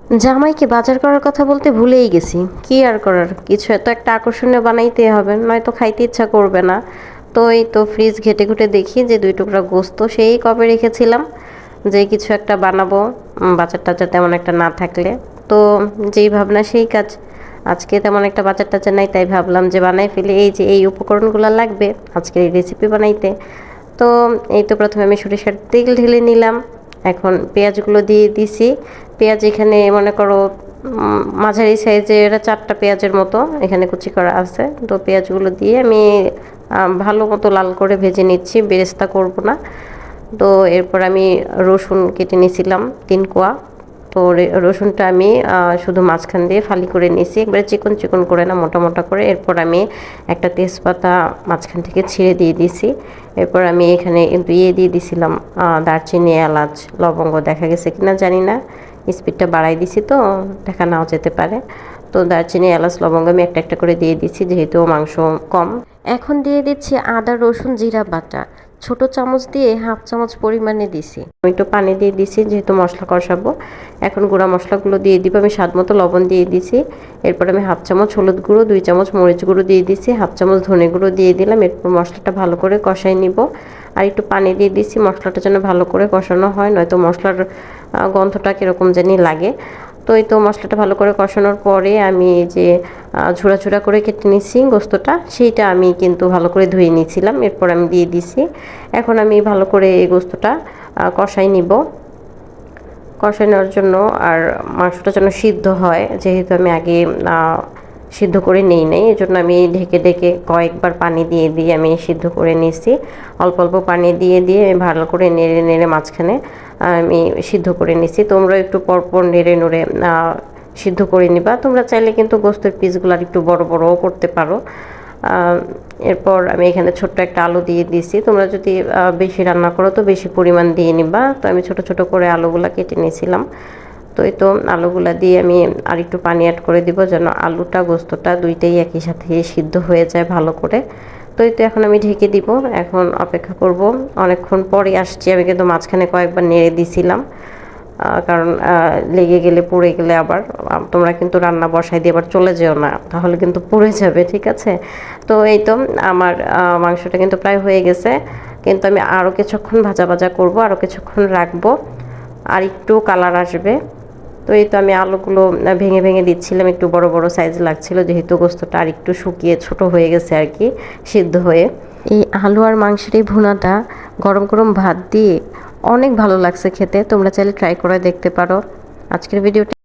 জামাইকে বাজার করার কথা বলতে ভুলেই গেছি। কি আর করার, কিছু এত একটা আকর্ষণীয় বানাইতে হবে, নয়তো খাইতে ইচ্ছা করবে না। তো এই তো ফ্রিজ ঘেটে ঘুটে দেখি যে 2 টুকরা গোস্ত সেই কবে রেখেছিলাম যে কিছু একটা বানাবো, বাজার টাজার তেমন একটা না থাকলে। তো যেই ভাবনা সেই কাজ। আজকে তেমন একটা বাজার টাজার নাই, তাই ভাবলাম যে বানাই ফেলি। এই যে এই উপকরণগুলো লাগবে আজকের এই রেসিপি বানাইতে। তো এই তো প্রথমে আমি সরিষার তেল ঢেলে নিলাম। এখন পেঁয়াজগুলো দিয়ে দিছি। পেঁয়াজ এখানে মনে করো মাঝারি সাইজের 4টা পেঁয়াজের মতো এখানে কুচি করা আছে। তো পেঁয়াজগুলো দিয়ে আমি ভালো মতো লাল করে ভেজে নিচ্ছি, বেরেস্তা করব না। তো এরপর আমি রসুন কেটে নিয়েছিলাম 3 কোয়া। তো রসুনটা আমি শুধু মাঝখান দিয়ে ফালি করে নিয়েছি, একবারে চিকন চিকন করে না, মোটা মোটা করে। এরপর আমি একটা তেজপাতা মাঝখান থেকে ছিঁড়ে দিয়ে দিছি। এরপর আমি এখানে দিয়ে দিছিলাম দারচিনি, এলাচ, লবঙ্গ। দেখা গেছে কিনা জানি না, স্পিডটা বাড়াই দিছি তো দেখা নাও যেতে পারে। তো দারচিনি, এলাচ, লবঙ্গ আমি একটা একটা করে দিয়ে দিচ্ছি, যেহেতু মাংস কম। এখন দিয়ে দিচ্ছি আদা, রসুন, জিরা বাটা। ছোট চামচ দিয়ে 1/2 চামচ পরিমাণে দিছি। আমি একটু পানি দিয়ে দিছি যেহেতু মশলা কষাবো। এখন গুঁড়া মশলাগুলো দিয়ে দিব। আমি স্বাদ মতো লবণ দিয়ে দিছি। এরপর আমি 1/2 চামচ হলুদ গুঁড়ো, 2 চামচ মরিচ গুঁড়ো দিয়ে দিছি, 1/2 চামচ ধনে গুঁড়ো দিয়ে দিলাম। এরপর মশলাটা ভালো করে কষাই নিব। আর একটু পানি দিয়ে দিছি মশলাটা যেন ভালো করে কষানো হয়, নয়তো মশলার গন্ধটা কীরকম জানি লাগে। তো এই তো মশলাটা ভালো করে কষানোর পরে আমি যে ঝুরা ঝুরা করে কেটে নিয়েছি গোস্তটা, সেইটা আমি কিন্তু ভালো করে ধুয়ে নিয়েছিলাম। এরপর আমি দিয়ে দিছি। এখন আমি ভালো করে এই গোস্তটা কষাই নিব। কষাই নেওয়ার জন্য আর মাংসটা যেন সিদ্ধ হয়, যেহেতু আমি আগে সিদ্ধ করে নেই নাই, এই জন্য আমি ঢেকে ঢেকে কয়েকবার পানি দিয়ে দিয়ে আমি সিদ্ধ করে নিয়েছি। অল্প অল্প পানি দিয়ে দিয়ে ভালো করে নেড়ে নেড়ে মাঝখানে আমি সিদ্ধ করে নিয়েছি। তোমরা একটু পরপর নেড়ে নেড়ে সিদ্ধ করে নিবা। তোমরা চাইলে কিন্তু গোস্তের পিসগুলো আর একটু বড় বড়ও করতে পারো। এরপর আমি এখানে ছোট্ট একটা আলু দিয়ে দিয়েছি। তোমরা যদি বেশি রান্না করো তো বেশি পরিমাণ দিয়ে নিবা। তো আমি ছোট ছোট করে আলুগুলা কেটে নিয়েছিলাম। তো এই তো আলুগুলা দিয়ে আমি আর একটু পানি অ্যাড করে দিব, যেন আলুটা গোস্তটা দুইটাই একই সাথে সিদ্ধ হয়ে যায় ভালো করে। তো এই তো এখন আমি ঢেকে দিব। এখন অপেক্ষা করব। অনেকক্ষণ পরে আসছি, আমি কিন্তু মাঝখানে কয়েকবার নেড়ে দিছিলাম, কারণ লেগে গেলে পুড়ে গেলে আবার তোমরা কিন্তু রান্না বসাই দিয়ে আবার চলে যেও না, তাহলে কিন্তু পুড়ে যাবে, ঠিক আছে? তো এই তো আমার মাংসটা কিন্তু প্রায় হয়ে গেছে, কিন্তু আমি আরও কিছুক্ষণ ভাজা ভাজা করব, আরও কিছুক্ষণ রাখবো, আর একটু কালার আসবে। তো এই তো আমি আলুগুলো ভেঙে ভেঙে দিচ্ছিলাম, একটু বড় বড় সাইজ লাগছিল, যেহেতু গোস্তটা আর একটু শুকিয়ে ছোট হয়ে গেছে আর কি, সিদ্ধ হয়ে। এই আলু আর মাংসের এই ভুনাটা গরম গরম ভাত দিয়ে অনেক ভালো লাগছে খেতে। তোমরা চাইলে ট্রাই করে দেখতে পারো। আজকের ভিডিওটা